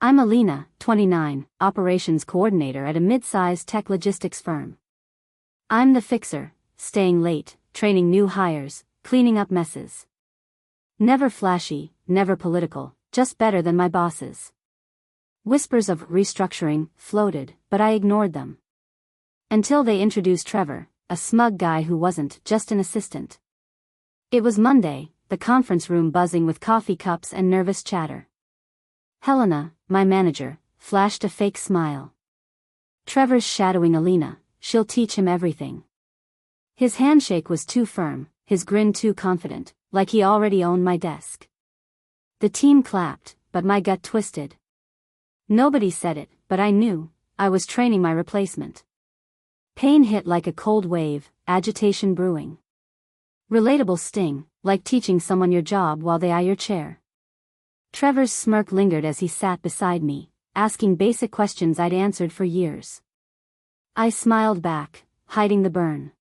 I'm Alina, 29, operations coordinator at a mid-sized tech logistics firm. I'm the fixer, staying late, training new hires, cleaning up messes. Never flashy, never political, just better than my bosses. Whispers of restructuring floated, but I ignored them. Until they introduced Trevor, a smug guy who wasn't just an assistant. It was Monday, the conference room buzzing with coffee cups and nervous chatter. Helena, my manager, flashed a fake smile. Trevor's shadowing Alina, she'll teach him everything. His handshake was too firm, his grin too confident, like he already owned my desk. The team clapped, but my gut twisted. Nobody said it, but I knew, I was training my replacement. Pain hit like a cold wave, agitation brewing. Relatable sting, like teaching someone your job while they eye your chair. Trevor's smirk lingered as he sat beside me, asking basic questions I'd answered for years. I smiled back, hiding the burn.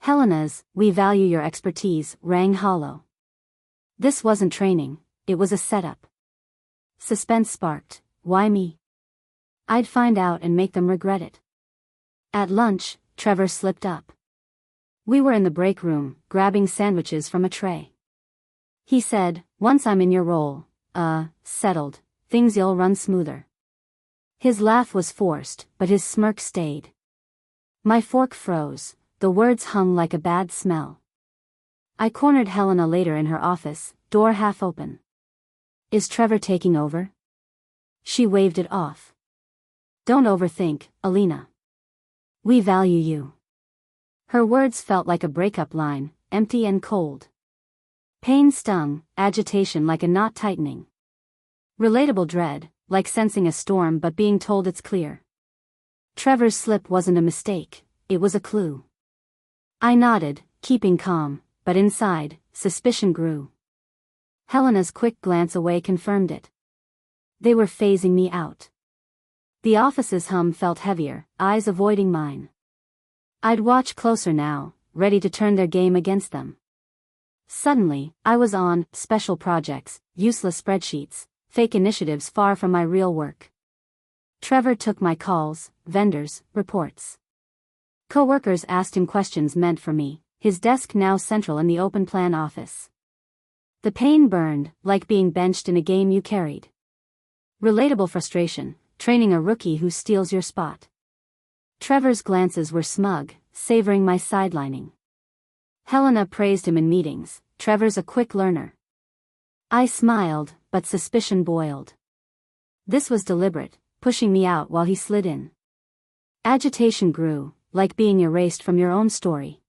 Helena's, "We value your expertise," rang hollow. This wasn't training, it was a setup. Suspense sparked. Why me? I'd find out and make them regret it. At lunch, Trevor slipped up. We were in the break room, grabbing sandwiches from a tray. He said, "Once I'm in your role, settled, things'll run smoother." His laugh was forced, but his smirk stayed. My fork froze, the words hung like a bad smell. I cornered Helena later in her office, door half open. "Is Trevor taking over?" She waved it off. "Don't overthink, Alina. We value you." Her words felt like a breakup line, empty and cold. Pain stung, agitation like a knot tightening. Relatable dread, like sensing a storm but being told it's clear. Trevor's slip wasn't a mistake, it was a clue. I nodded, keeping calm, but inside, suspicion grew. Helena's quick glance away confirmed it. They were phasing me out. The office's hum felt heavier, eyes avoiding mine. I'd watch closer now, ready to turn their game against them. Suddenly, I was on special projects, useless spreadsheets, fake initiatives far from my real work. Trevor took my calls, vendors, reports. Co-workers asked him questions meant for me, his desk now central in the open plan office. The pain burned, like being benched in a game you carried. Relatable frustration, training a rookie who steals your spot. Trevor's glances were smug, savoring my sidelining. Helena praised him in meetings, Trevor's a quick learner. I smiled, but suspicion boiled. This was deliberate, pushing me out while he slid in. Agitation grew, like being erased from your own story.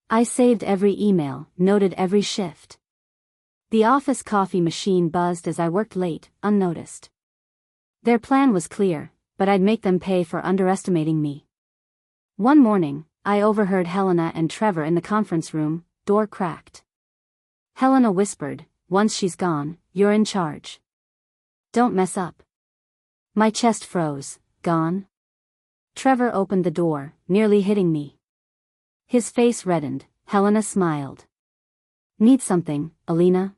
I saved every email, noted every shift. The office coffee machine buzzed as I worked late, unnoticed. Their plan was clear, but I'd make them pay for underestimating me. One morning, I overheard Helena and Trevor in the conference room, door cracked. Helena whispered, "Once she's gone, you're in charge. Don't mess up." My chest froze. Gone? Trevor opened the door, nearly hitting me. His face reddened. Helena smiled. "Need something, Alina?"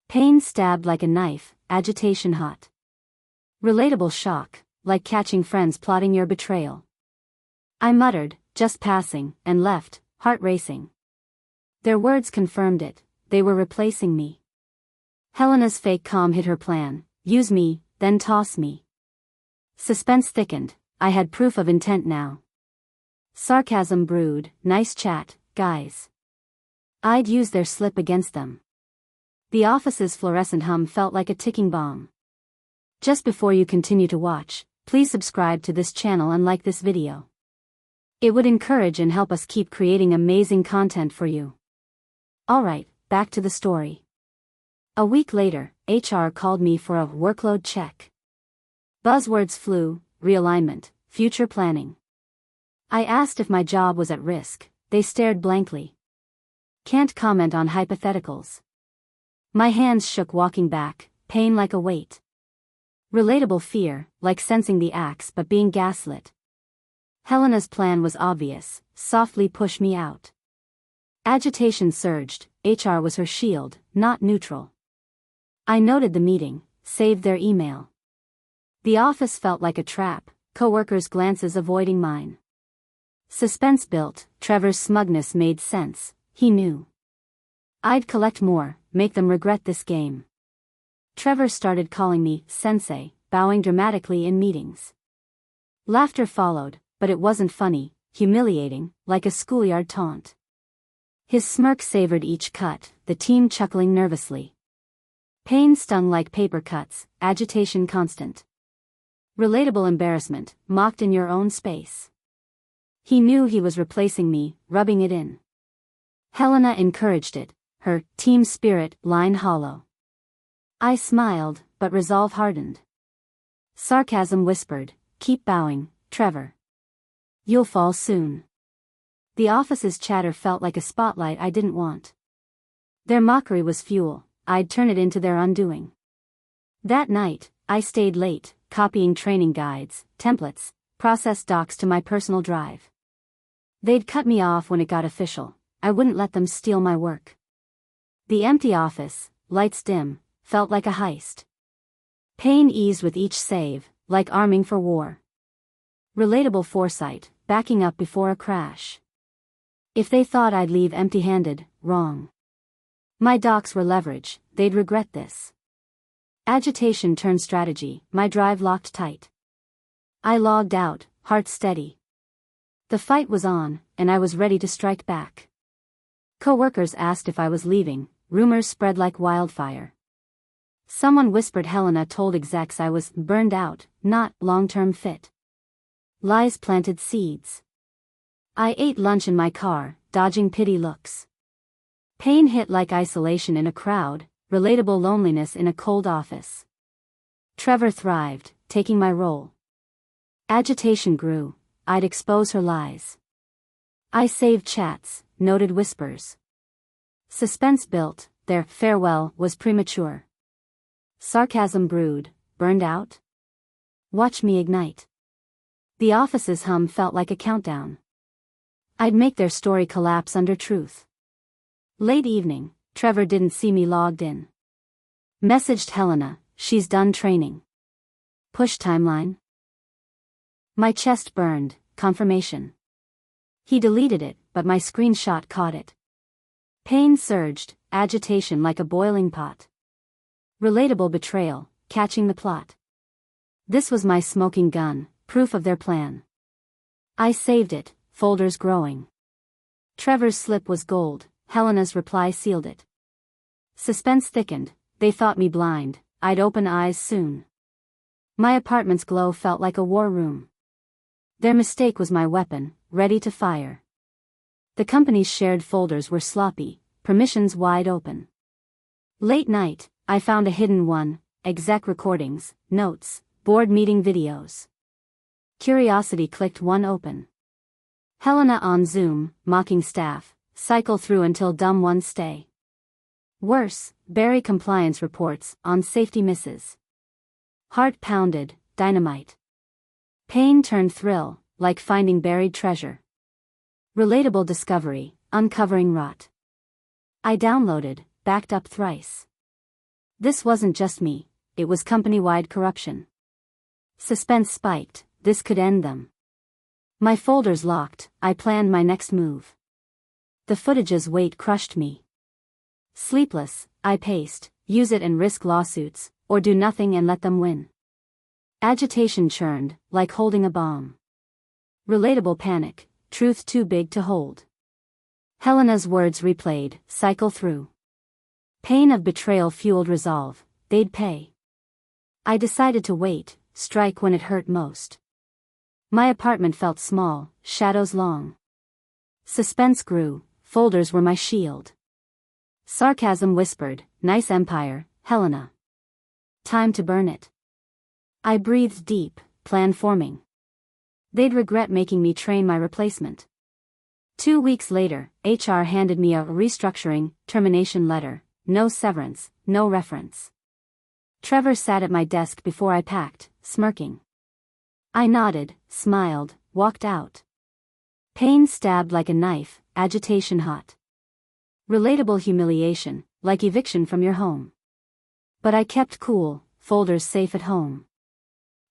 Pain stabbed like a knife, agitation hot. Relatable shock, like catching friends plotting your betrayal. I muttered, "Just passing," and left, heart racing. Their words confirmed it, they were replacing me. Helena's fake calm hid her plan, use me, then toss me. Suspense thickened, I had proof of intent now. Sarcasm brewed, "Nice chat, guys." I'd use their slip against them. The office's fluorescent hum felt like a ticking bomb. Just before you continue to watch, please subscribe to this channel and like this video. It would encourage and help us keep creating amazing content for you. Alright, back to the story. A week later, HR called me for a workload check. Buzzwords flew, realignment, future planning. I asked if my job was at risk, they stared blankly. Can't comment on hypotheticals. My hands shook walking back, pain like a weight. Relatable fear, like sensing the axe but being gaslit. Helena's plan was obvious, softly push me out. Agitation surged, HR was her shield, not neutral. I noted the meeting, saved their email. The office felt like a trap, coworkers' glances avoiding mine. Suspense built, Trevor's smugness made sense, he knew. I'd collect more, make them regret this game. Trevor started calling me sensei, bowing dramatically in meetings. Laughter followed, but it wasn't funny, humiliating, like a schoolyard taunt. His smirk savored each cut, the team chuckling nervously. Pain stung like paper cuts, agitation constant. Relatable embarrassment, mocked in your own space. He knew he was replacing me, rubbing it in. Helena encouraged it, her team spirit line hollow. I smiled, but resolve hardened. Sarcasm whispered, keep bowing, Trevor. You'll fall soon. The office's chatter felt like a spotlight I didn't want. Their mockery was fuel, I'd turn it into their undoing. That night, I stayed late, copying training guides, templates, process docs to my personal drive. They'd cut me off when it got official, I wouldn't let them steal my work. The empty office, lights dim, felt like a heist. Pain eased with each save, like arming for war. Relatable foresight, backing up before a crash. If they thought I'd leave empty-handed, wrong. My docs were leverage, they'd regret this. Agitation turned strategy, my drive locked tight. I logged out, heart steady. The fight was on, and I was ready to strike back. Coworkers asked if I was leaving, rumors spread like wildfire. Someone whispered Helena told execs I was burned out, not long-term fit. Lies planted seeds. I ate lunch in my car, dodging pity looks. Pain hit like isolation in a crowd, relatable loneliness in a cold office. Trevor thrived, taking my role. Agitation grew, I'd expose her lies. I saved chats, noted whispers. Suspense built, their farewell was premature. Sarcasm brewed, burned out? Watch me ignite. The office's hum felt like a countdown. I'd make their story collapse under truth. Late evening, Trevor didn't see me logged in. Messaged Helena, she's done training. Push timeline. My chest burned, confirmation. He deleted it, but my screenshot caught it. Pain surged, agitation like a boiling pot. Relatable betrayal, catching the plot. This was my smoking gun, proof of their plan. I saved it, folders growing. Trevor's slip was gold, Helena's reply sealed it. Suspense thickened, they thought me blind, I'd open eyes soon. My apartment's glow felt like a war room. Their mistake was my weapon, ready to fire. The company's shared folders were sloppy, permissions wide open. Late night, I found a hidden one, exec recordings, notes, board meeting videos. Curiosity clicked one open. Helena on Zoom, mocking staff, cycle through until dumb ones stay. Worse, bury compliance reports on safety misses. Heart pounded, dynamite. Pain turned thrill, like finding buried treasure. Relatable discovery, uncovering rot. I downloaded, backed up thrice. This wasn't just me, it was company-wide corruption. Suspense spiked, this could end them. My folders locked, I planned my next move. The footage's weight crushed me. Sleepless, I paced, use it and risk lawsuits, or do nothing and let them win. Agitation churned, like holding a bomb. Relatable panic, truth too big to hold. Helena's words replayed, cycle through. Pain of betrayal fueled resolve, they'd pay. I decided to wait, strike when it hurt most. My apartment felt small, shadows long. Suspense grew, folders were my shield. Sarcasm whispered, nice empire, Helena. Time to burn it. I breathed deep, plan forming. They'd regret making me train my replacement. 2 weeks later, HR handed me a restructuring, termination letter, no severance, no reference. Trevor sat at my desk before I packed, smirking. I nodded, smiled, walked out. Pain stabbed like a knife, agitation hot. Relatable humiliation, like eviction from your home. But I kept cool, folders safe at home.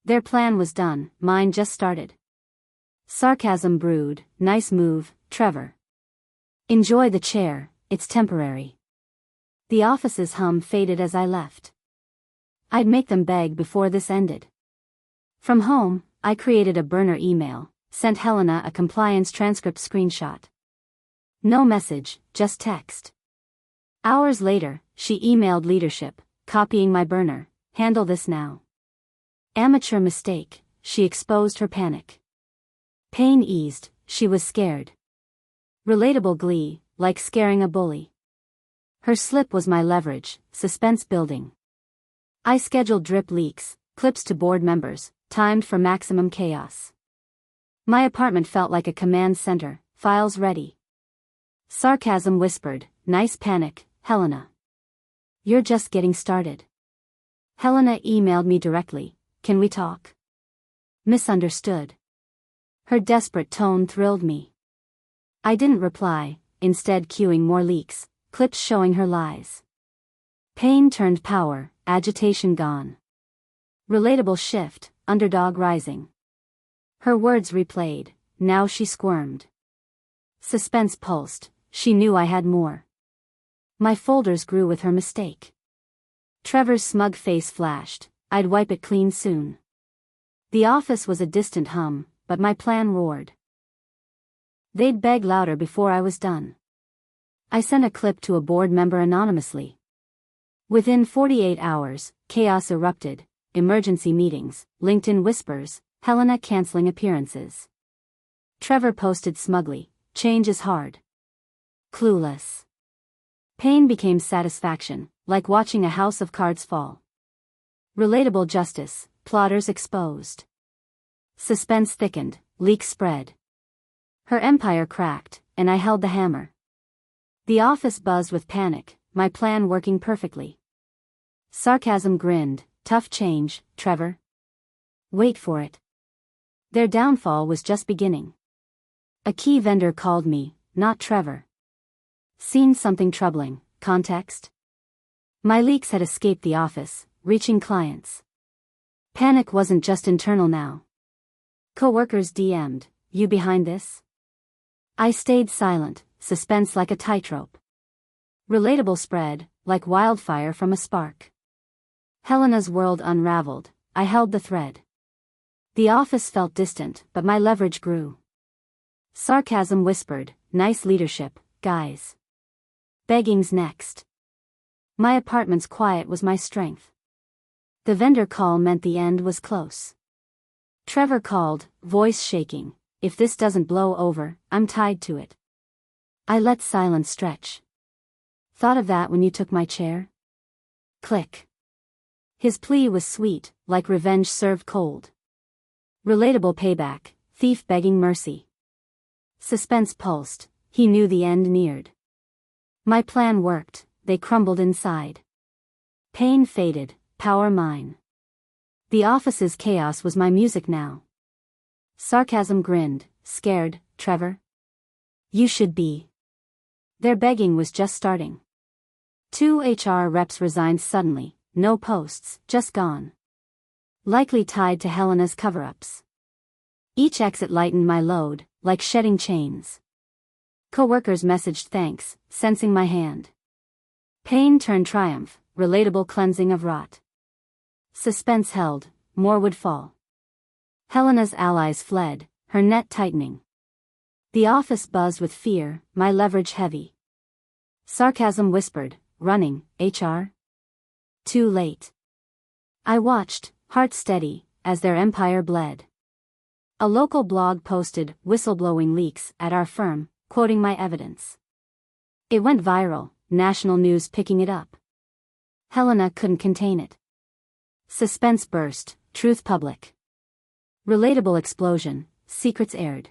Their plan was done, mine just started. Sarcasm brewed, nice move, Trevor. Enjoy the chair, it's temporary. The office's hum faded as I left. I'd make them beg before this ended. From home, I created a burner email, sent Helena a compliance transcript screenshot. No message, just text. Hours later, she emailed leadership, copying my burner, handle this now. Amateur mistake, she exposed her panic. Pain eased, she was scared. Relatable glee, like scaring a bully. Her slip was my leverage, suspense building. I scheduled drip leaks, clips to board members, timed for maximum chaos. My apartment felt like a command center, files ready. Sarcasm whispered, nice panic, Helena. You're just getting started. Helena emailed me directly, can we talk? Misunderstood. Her desperate tone thrilled me. I didn't reply, instead cueing more leaks, clips showing her lies. Pain turned power, agitation gone. Relatable shift, underdog rising. Her words replayed, now she squirmed. Suspense pulsed, she knew I had more. My folders grew with her mistake. Trevor's smug face flashed, I'd wipe it clean soon. The office was a distant hum, but my plan roared. They'd beg louder before I was done. I sent a clip to a board member anonymously. Within 48 hours, chaos erupted, emergency meetings, LinkedIn whispers, Helena canceling appearances. Trevor posted smugly, change is hard. Clueless. Pain became satisfaction, like watching a house of cards fall. Relatable justice, plotters exposed. Suspense thickened, leaks spread. Her empire cracked, and I held the hammer. The office buzzed with panic, my plan working perfectly. Sarcasm grinned, tough change, Trevor. Wait for it. Their downfall was just beginning. A key vendor called me, not Trevor. Seen something troubling, context? My leaks had escaped the office, reaching clients. Panic wasn't just internal now. Coworkers DM'd, you behind this? I stayed silent, suspense like a tightrope. Relatable spread, like wildfire from a spark. Helena's world unraveled, I held the thread. The office felt distant, but my leverage grew. Sarcasm whispered, nice leadership, guys. Begging's next. My apartment's quiet was my strength. The vendor call meant the end was close. Trevor called, voice shaking, if this doesn't blow over, I'm tied to it. I let silence stretch. Thought of that when you took my chair? Click. His plea was sweet, like revenge served cold. Relatable payback, thief begging mercy. Suspense pulsed, he knew the end neared. My plan worked, they crumbled inside. Pain faded, power mine. The office's chaos was my music now. Sarcasm grinned, scared, Trevor? You should be. Their begging was just starting. 2 HR reps resigned suddenly, no posts, just gone. Likely tied to Helena's coverups. Each exit lightened my load, like shedding chains. Coworkers messaged thanks, sensing my hand. Pain turned triumph, relatable cleansing of rot. Suspense held, more would fall. Helena's allies fled, her net tightening. The office buzzed with fear, my leverage heavy. Sarcasm whispered, running, HR? Too late. I watched, heart steady, as their empire bled. A local blog posted, whistleblowing leaks at our firm, quoting my evidence. It went viral, national news picking it up. Helena couldn't contain it. Suspense burst, truth public. Relatable explosion, secrets aired.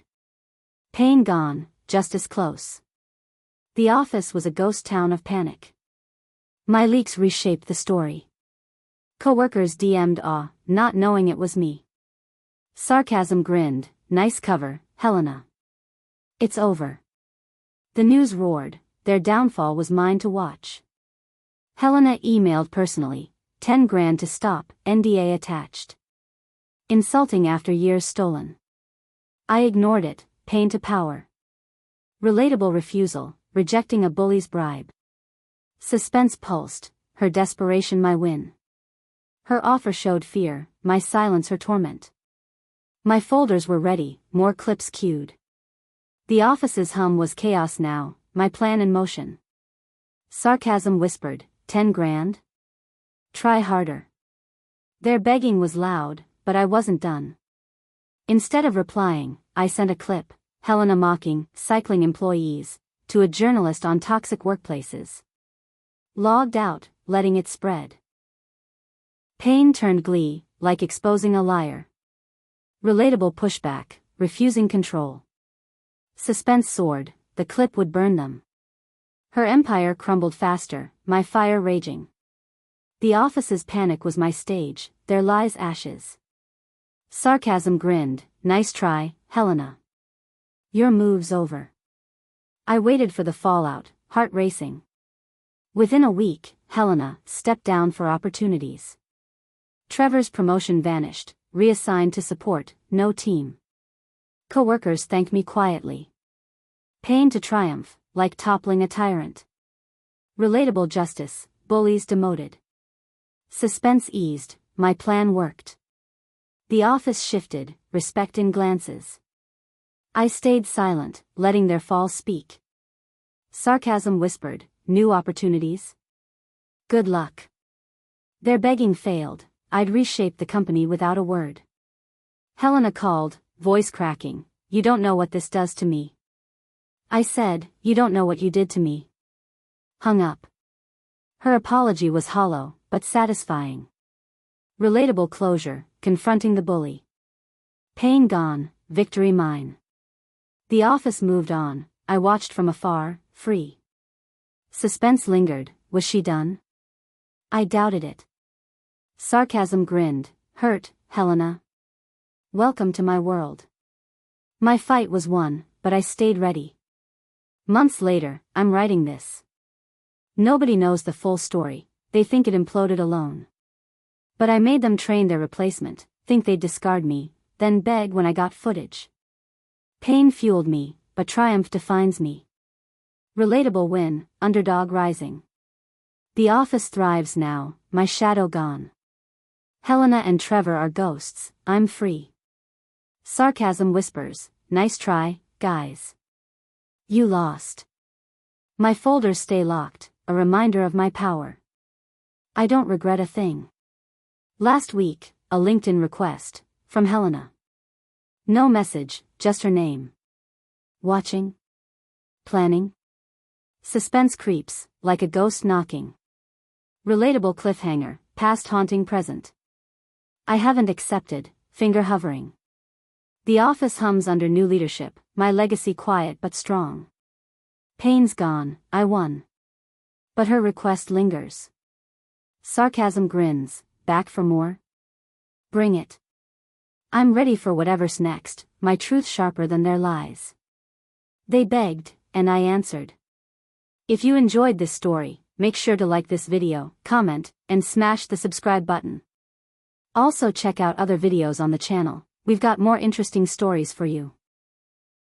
Pain gone, justice close. The office was a ghost town of panic. My leaks reshaped the story. Coworkers DM'd awe, not knowing it was me. Sarcasm grinned, nice cover, Helena. It's over. The news roared, their downfall was mine to watch. Helena emailed personally, 10 grand to stop, NDA attached. Insulting after years stolen. I ignored it, pain to power. Relatable refusal, rejecting a bully's bribe. Suspense pulsed, her desperation my win. Her offer showed fear, my silence her torment. My folders were ready, more clips queued. The office's hum was chaos now, my plan in motion. Sarcasm whispered, 10 grand? Try harder. Their begging was loud, but I wasn't done. Instead of replying, I sent a clip, Helena mocking, cycling employees, to a journalist on toxic workplaces. Logged out, letting it spread. Pain turned glee, like exposing a liar. Relatable pushback, refusing control. Suspense soared, the clip would burn them. Her empire crumbled faster, my fire raging. The office's panic was my stage, their lies ashes. Sarcasm grinned, nice try, Helena. Your move's over. I waited for the fallout, heart racing. Within a week, Helena stepped down for opportunities. Trevor's promotion vanished, reassigned to support, no team. Coworkers thanked me quietly. Pain to triumph, like toppling a tyrant. Relatable justice, bullies demoted. Suspense eased, my plan worked. The office shifted, respect in glances. I stayed silent, letting their fall speak. Sarcasm whispered, new opportunities? Good luck. Their begging failed, I'd reshape the company without a word. Helena called, voice cracking, you don't know what this does to me. I said, you don't know what you did to me. Hung up. Her apology was hollow, but satisfying. Relatable closure, confronting the bully. Pain gone, victory mine. The office moved on, I watched from afar, free. Suspense lingered, was she done? I doubted it. Sarcasm grinned, hurt, Helena. Welcome to my world. My fight was won, but I stayed ready. Months later, I'm writing this. Nobody knows the full story, they think it imploded alone. But I made them train their replacement, think they'd discard me, then beg when I got footage. Pain fueled me, but triumph defines me. Relatable win, underdog rising. The office thrives now, my shadow gone. Helena and Trevor are ghosts, I'm free. Sarcasm whispers, nice try, guys. You lost. My folders stay locked, a reminder of my power. I don't regret a thing. Last week, a LinkedIn request, from Helena. No message, just her name. Watching? Planning? Suspense creeps, like a ghost knocking. Relatable cliffhanger, past haunting present. I haven't accepted, finger hovering. The office hums under new leadership, my legacy quiet but strong. Pain's gone, I won. But her request lingers. Sarcasm grins, back for more? Bring it. I'm ready for whatever's next, my truth sharper than their lies. They begged, and I answered. If you enjoyed this story, make sure to like this video, comment, and smash the subscribe button. Also check out other videos on the channel, we've got more interesting stories for you.